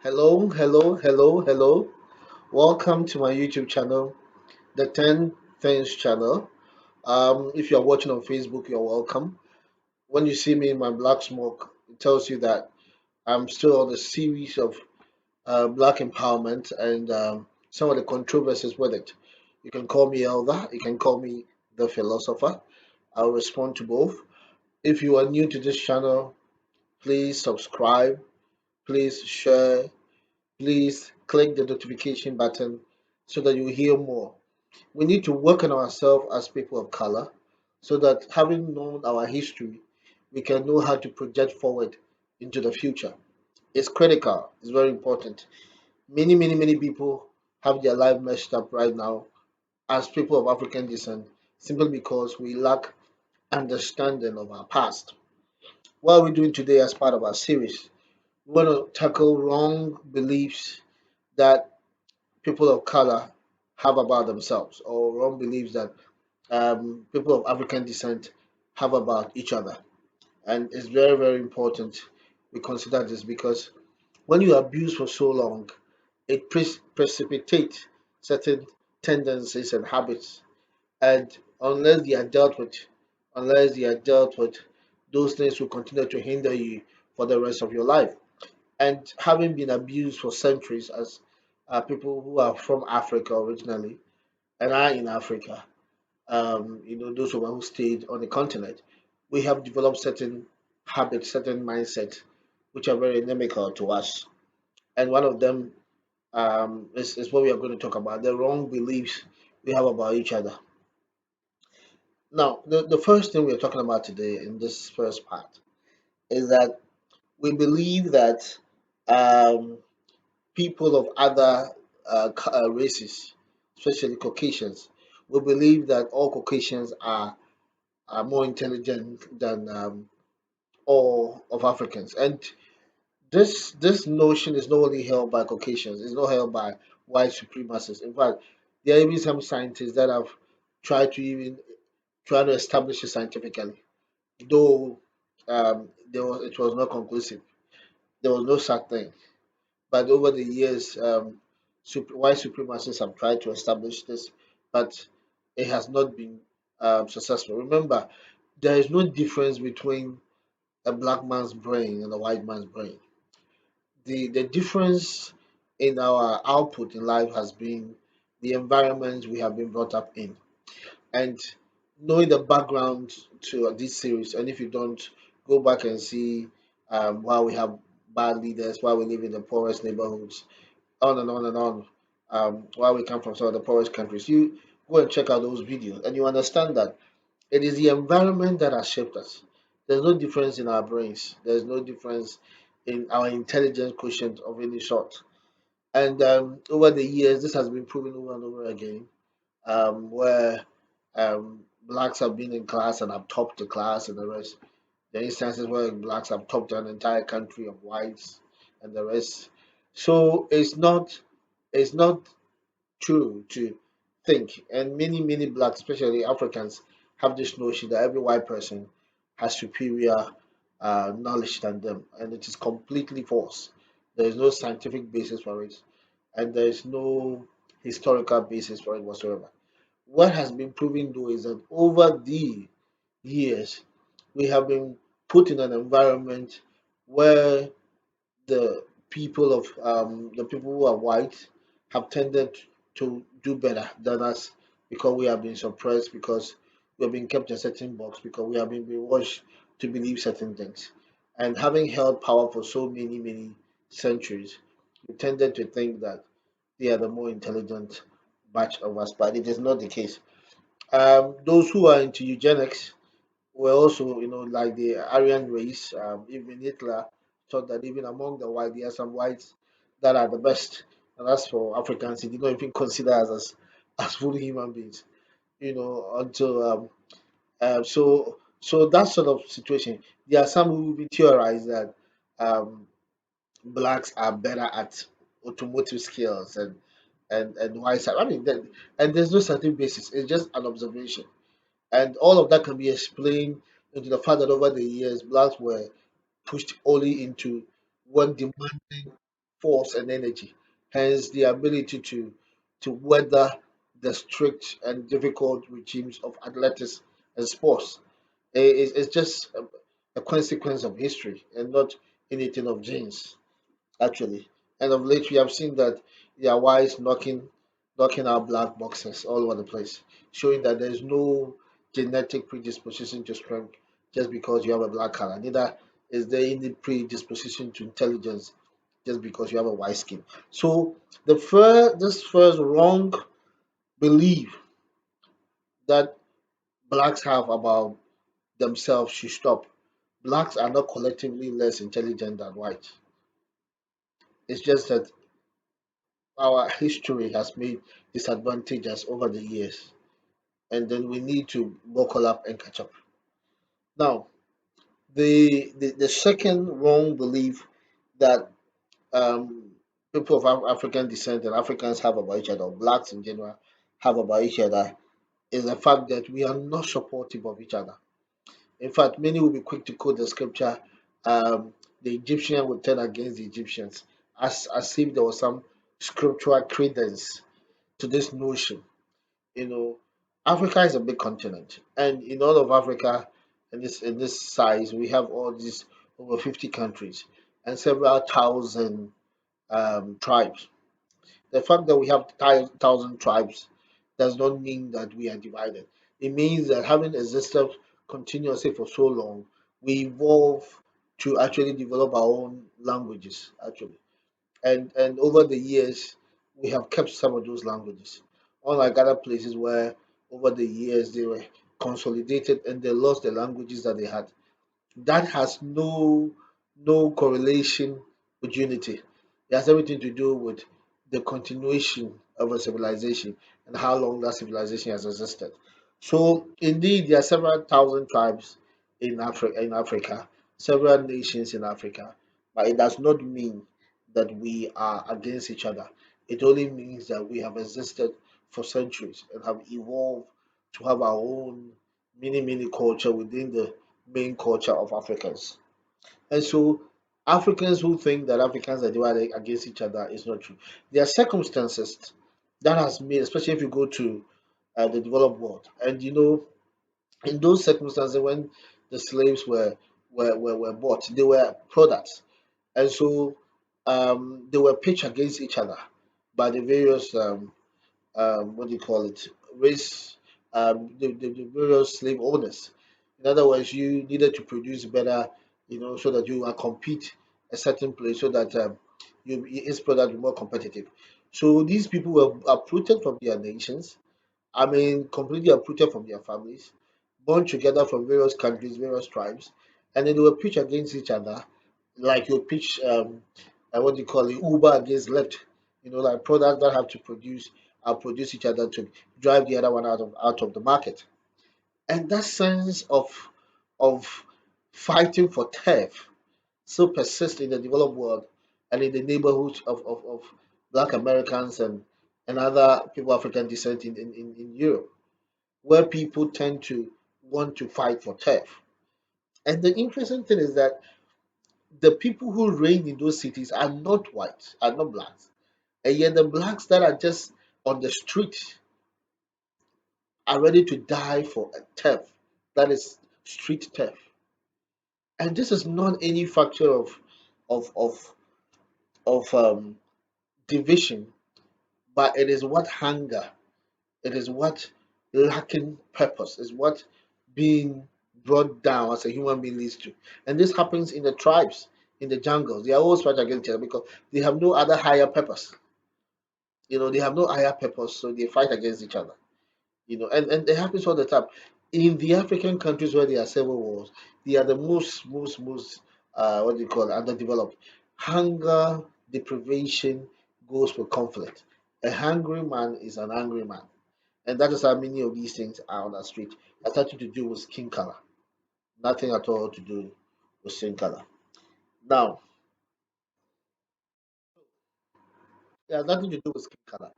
Hello, hello, hello, hello. Welcome to my YouTube channel, the 10 Things channel. If you're watching on Facebook, you're welcome. When you see me in my black smoke, it tells you that I'm still on a series of black empowerment and some of the controversies with it. You can call me Elder, you can call me the philosopher. I'll respond to both. If you are new to this channel, please subscribe, please share, please click the notification button so that you hear more. We need to work on ourselves as people of color so that having known our history, we can know how to project forward into the future. It's critical, it's very important. Many people have their life messed up right now as people of African descent simply because we lack understanding of our past. What are we doing today as part of our series? We want to tackle wrong beliefs that people of color have about themselves or wrong beliefs that people of African descent have about each other. And it's very important we consider this because when you abuse for so long, it precipitates certain tendencies and habits. And unless they are dealt with, those things will continue to hinder you for the rest of your life. And having been abused for centuries as people who are from Africa originally and are in Africa, those of us who stayed on the continent, we have developed certain habits, certain mindsets, which are very inimical to us. And one of them is what we are going to talk about, the wrong beliefs we have about each other. Now, the first thing we're talking about today in this first part is that we believe that um, people of other races, especially Caucasians, we believe that all Caucasians are more intelligent than all of Africans. And this notion is not only held by Caucasians, it's not held by white supremacists. In fact, there are even some scientists that have tried to even try to establish it scientifically, though it was not conclusive. There was no such thing. But over the years, white supremacists have tried to establish this, but it has not been successful. Remember, there is no difference between a black man's brain and a white man's brain. The difference in our output in life has been the environment we have been brought up in. And knowing the background to this series, and if you don't, go back and see why we have bad leaders, why we live in the poorest neighborhoods, on and on and on, why we come from some of the poorest countries. You go and check out those videos, and you understand that it is the environment that has shaped us. There's no difference in our brains. There's no difference in our intelligence quotient of any sort. And over the years, this has been proven over and over again, where blacks have been in class and have topped the class and the rest. There are instances where blacks have topped an entire country of whites and the rest. So it's not true to think, and many blacks, especially Africans, have this notion that every white person has superior knowledge than them, and it is completely false. There is no scientific basis for it, and there is no historical basis for it whatsoever. What has been proven though is that over the years, we have been put in an environment where the people who are white have tended to do better than us because we have been suppressed, because we have been kept in a certain box, because we have been brainwashed to believe certain things. And having held power for so many centuries, we tended to think that they are the more intelligent batch of us, but it is not the case. Those who are into eugenics were also, like the Aryan race. Even Hitler thought that even among the white, there are some whites that are the best. And as for Africans, he did not even consider us as fully human beings, until so that sort of situation. There are some who will be theorized that um, blacks are better at automotive skills and whites are. I mean, and there's no certain basis. It's just an observation. And all of that can be explained into the fact that over the years, blacks were pushed only into one demanding force and energy, hence the ability to weather the strict and difficult regimes of athletics and sports. It's just a consequence of history and not anything of genes, actually. And of late, we have seen that there are whites knocking out black boxers all over the place, showing that there is no genetic predisposition to strength just because you have a black color. Neither is there any predisposition to intelligence just because you have a white skin. So this first wrong belief that blacks have about themselves should stop. Blacks are not collectively less intelligent than whites. It's just that our history has made disadvantages over the years, and then we need to buckle up and catch up. Now, the second wrong belief that um, people of African descent and Africans have about each other, or blacks in general have about each other, is the fact that we are not supportive of each other. In fact, many will be quick to quote the scripture, um, the Egyptian would turn against the Egyptians, as if there was some scriptural credence to this notion. You know, Africa is a big continent, and in all of Africa, in this size, we have all these over 50 countries and several thousand tribes. The fact that we have thousand tribes does not mean that we are divided. It means that having existed continuously for so long, we evolve to actually develop our own languages, actually. And over the years, we have kept some of those languages. Unlike other places where over the years they were consolidated and they lost the languages that they had, that has no correlation with unity. It has everything to do with the continuation of a civilization and how long that civilization has existed. So indeed, there are several thousand tribes in Africa, several nations in Africa, but it does not mean that we are against each other. It only means that we have existed for centuries and have evolved to have our own mini culture within the main culture of Africans. And so Africans who think that Africans are divided against each other is not true. There are circumstances that has made, especially if you go to the developed world, and in those circumstances when the slaves were bought, they were products, and so they were pitched against each other by the various what do you call it, race, the various slave owners. In other words, you needed to produce better, so that you can compete a certain place, so that its product be more competitive. So these people were uprooted from their nations. I mean, completely uprooted from their families, born together from various countries, various tribes, and then they were pitched against each other, like you pitch, what do you call it, Uber against Lyft. Like products that have to produce each other to drive the other one out of the market. And that sense of fighting for turf still persists in the developed world and in the neighborhoods of Black Americans and other people of African descent in Europe, where people tend to want to fight for turf. And the interesting thing is that the people who reign in those cities are not whites, are not blacks. And yet the blacks that are just on the street are ready to die for a turf, that is street turf. And this is not any factor of of of division, but it is what hunger, it is what lacking purpose, is what being brought down as a human being leads to. And this happens in the tribes, in the jungles. They are always fight against each other because they have no other higher purpose. They have no higher purpose, so they fight against each other. And it happens all the time. In the African countries where there are civil wars, they are the most what do you call it, underdeveloped. Hunger, deprivation goes with conflict. A hungry man is an angry man. And that is how many of these things are on the street. It has nothing to do with skin color. Nothing at all to do with skin color. Now, it has nothing to do with skin color.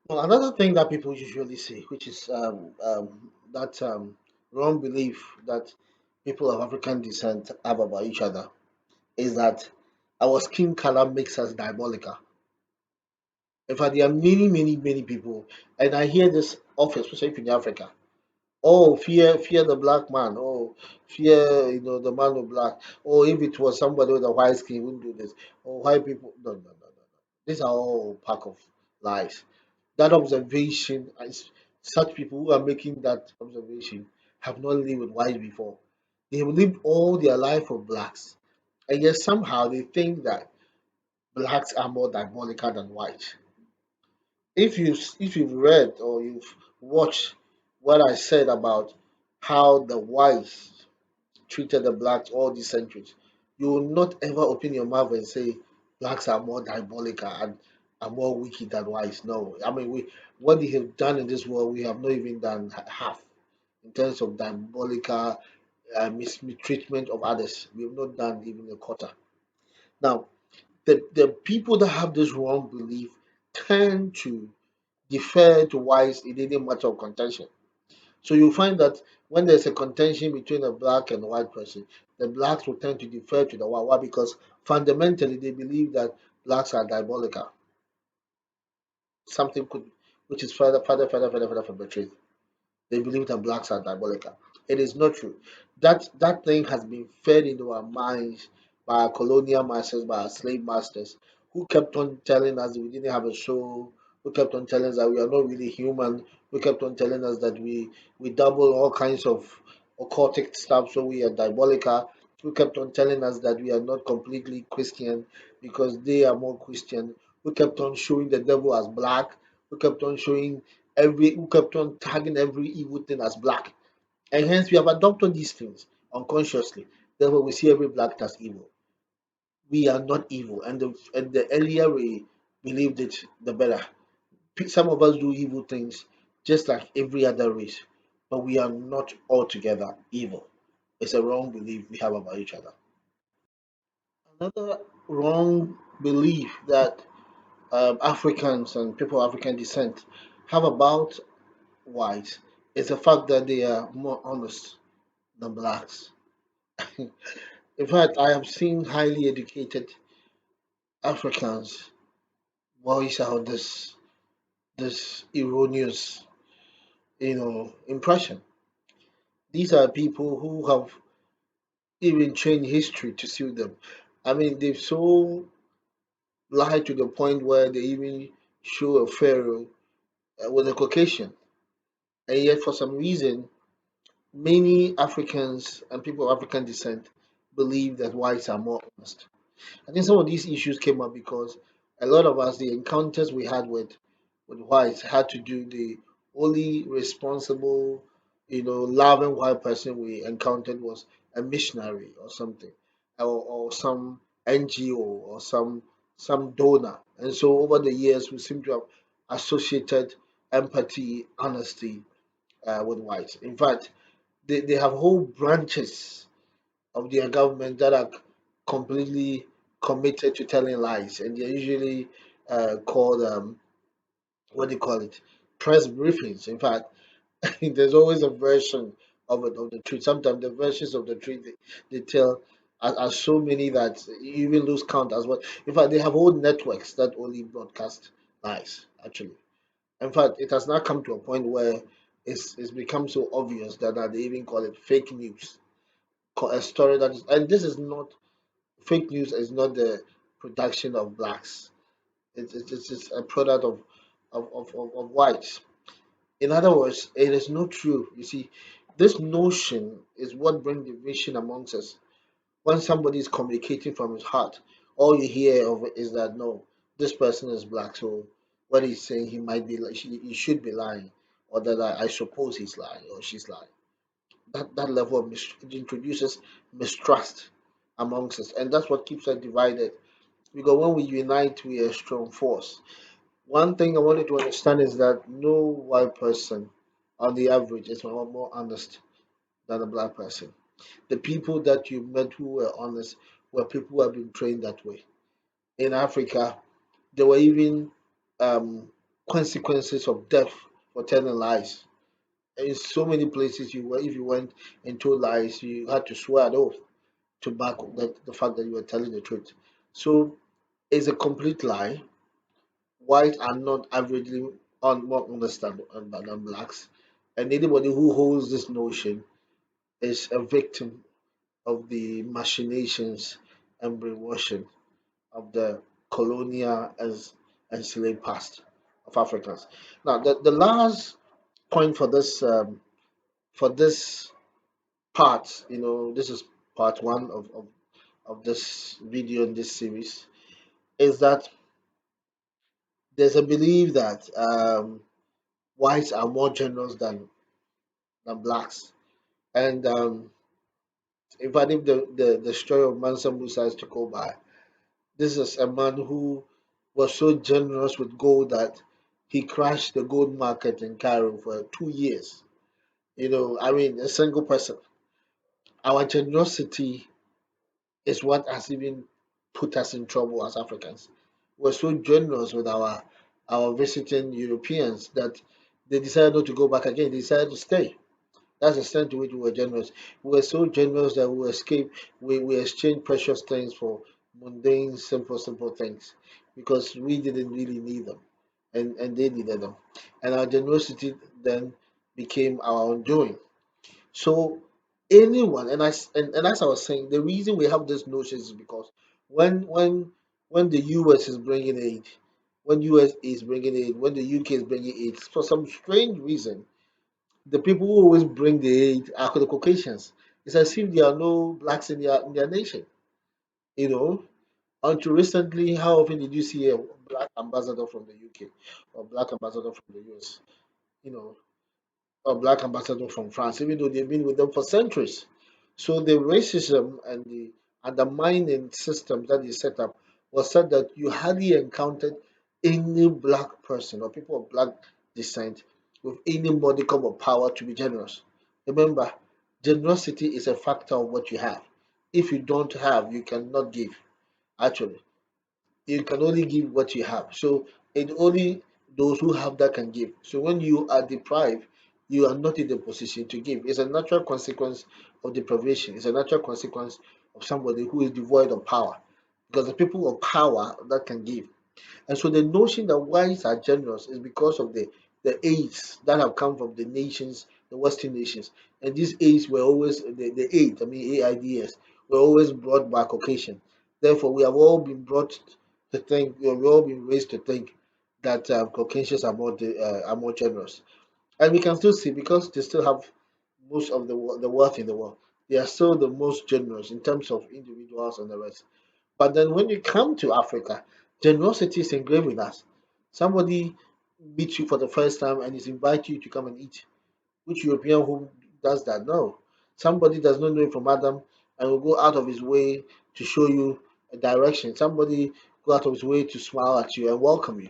Well, another thing that people usually say, which is that wrong belief that people of African descent have about each other, is that our skin color makes us diabolical. In fact, there are many, many, many people, and I hear this often, especially in Africa. Oh, fear the black man. Oh, fear, the man with black. Oh, if it was somebody with a white skin, he wouldn't do this. Oh, white people. No, no, no, no, no. These are all pack of lies. That observation, such people who are making that observation have not lived with white before. They have lived all their life with blacks, and yet somehow they think that blacks are more diabolical than white. If you've read or you've watched what I said about how the whites treated the blacks all these centuries, you will not ever open your mouth and say blacks are more diabolical and are more wicked than whites. No, I mean we what they have done in this world, we have not even done half in terms of diabolical mistreatment of others. We have not done even a quarter. Now, the people that have this wrong belief tend to defer to whites in any matter of contention. So you find that when there's a contention between a black and a white person, the blacks will tend to defer to the white. Why? Because fundamentally they believe that blacks are diabolical. Something could, which is further from the truth. They believe that blacks are diabolical. It is not true. That thing has been fed into our minds by our colonial masters, by our slave masters, who kept on telling us that we didn't have a soul, who kept on telling us that we are not really human, who kept on telling us that we double all kinds of occultic stuff, so we are diabolical, who kept on telling us that we are not completely Christian because they are more Christian, who kept on showing the devil as black, who kept on showing who kept on tagging every evil thing as black. And hence we have adopted these things unconsciously. Therefore, we see every black as evil. We are not evil, and the earlier we believed it, the better. Some of us do evil things just like every other race, but we are not altogether evil. It's a wrong belief we have about each other. Another wrong belief that Africans and people of African descent have about whites is the fact that they are more honest than blacks. In fact, I have seen highly educated Africans voice out this erroneous, impression. These are people who have even changed history to suit them. I mean, they've so lied to the point where they even show a pharaoh with a Caucasian, and yet for some reason, many Africans and people of African descent believe that whites are more honest. I think some of these issues came up because a lot of us, the encounters we had with whites had to do the only responsible, loving white person we encountered was a missionary or something, or some NGO or some donor. And so over the years, we seem to have associated empathy, honesty with whites. In fact, they have whole branches of their government that are completely committed to telling lies, and they're usually called what do you call it? Press briefings. In fact, there's always a version of it of the truth. Sometimes the versions of the truth they tell are so many that you even lose count as well. In fact, they have whole networks that only broadcast lies. Actually, in fact, it has now come to a point where it's become so obvious that they even call it fake news. A story that is, and this is not fake news is not the production of blacks. It's a product of whites. In other words, it is not true. You see, this notion is what brings division amongst us. When somebody is communicating from his heart, all you hear of it is that no, this person is black, so what he's saying he might be like he should be lying, or that I suppose he's lying or she's lying. That level of it introduces mistrust amongst us, and that's what keeps us divided. Because when we unite, we are a strong force. One thing I wanted to understand is that no white person, on the average, is more honest than a black person. The people that you met who were honest were people who have been trained that way. In Africa, there were even um, consequences of death for telling lies. In so many places, if you went and told lies, you had to swear an oath to back the fact that you were telling the truth. So it's a complete lie. Whites are not averagely more understandable than blacks, and anybody who holds this notion is a victim of the machinations and brainwashing of the colonial as enslaved past of Africans. Now, the last point for this part, this is part one of this video in this series, is that there's a belief that whites are more generous than blacks. And if I think the story of Mansa Musa is to go by, this is a man who was so generous with gold that he crashed the gold market in Cairo for 2 years. I mean, a single person. Our generosity is what has even put us in trouble as Africans. We're so generous with our visiting Europeans that they decided not to go back again. They decided to stay. That's the extent to which we were generous. We were so generous that we escaped. We exchanged precious things for mundane, simple things because we didn't really need them, and they needed them, and our generosity then became our undoing. So anyone, and as I was saying, the reason we have this notion is because when when when the US is bringing aid, when US is bringing aid, when the UK is bringing aid, for some strange reason, the people who always bring the aid are the Caucasians. It's as if there are no blacks in their nation. You know, until recently, how often did you see a black ambassador from the UK or black ambassador from the US? You know, a black ambassador from France, even though they've been with them for centuries. So the racism and the undermining system that is set up was such that you hardly encountered any black person or people of black descent with any modicum of power to be generous. Remember, generosity is a factor of what you have. If you don't have, you cannot give. Actually, you can only give what you have. So it only those who have that can give. So when you are deprived, you are not in the position to give. It's a natural consequence of deprivation. It's a natural consequence of somebody who is devoid of power. Because the people of power that can give. And so the notion that whites are generous is because of the aids that have come from the nations, the Western nations. And these aids were always the aid, I mean AIDS, were always brought by Caucasian. Therefore, we have all been brought to think, we've all been raised to think that Caucasians are more generous. And we can still see because they still have most of the wealth in the world. They are still the most generous in terms of individuals and the rest. But then when you come to Africa, generosity is engraved with us. Somebody meets you for the first time and is invite you to come and eat. Which European who does that? No. Somebody does not know you from Adam and will go out of his way to show you a direction. Somebody go out of his way to smile at you and welcome you.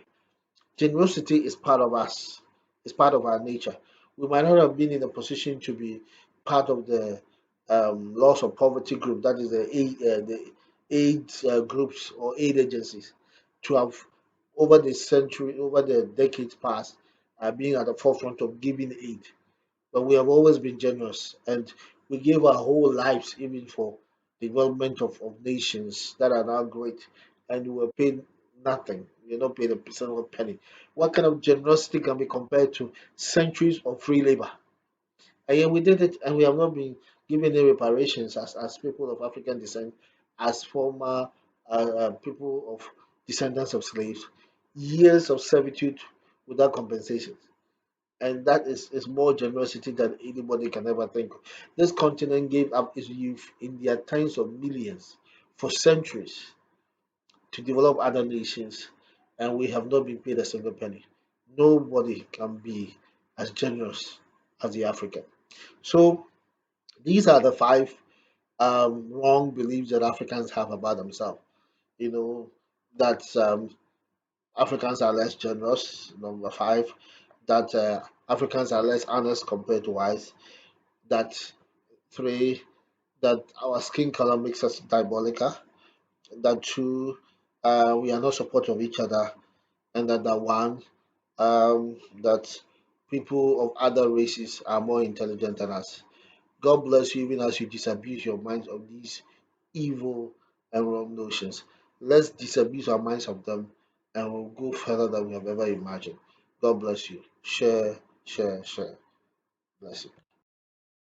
Generosity is part of us. It's part of our nature. We might not have been in a position to be part of the loss of poverty group, that is the AIDS groups or aid agencies, to have over the century, over the decades past, being at the forefront of giving aid. But we have always been generous, and we gave our whole lives even for the development of nations that are now great, and we were paid nothing. We're not paid a single penny. What kind of generosity can be compared to centuries of free labor? And yet we did it, and we have not been given any reparations as people of African descent, as former people of descendants of slaves. Years of servitude without compensation, and that is more generosity than anybody can ever think of. This continent gave up its youth in their tens of millions for centuries to develop other nations, and we have not been paid a single penny. Nobody can be as generous as the African. So these are the five wrong beliefs that Africans have about themselves. You know, that Africans are less generous. Number five, that Africans are less honest compared to whites. That three, that our skin color makes us diabolical. That two, we are not supportive of each other. And that one, that people of other races are more intelligent than us. God bless you even as you disabuse your minds of these evil and wrong notions. Let's disabuse our minds of them, and we'll go further than we have ever imagined. God bless you. Share, share, share. Bless you.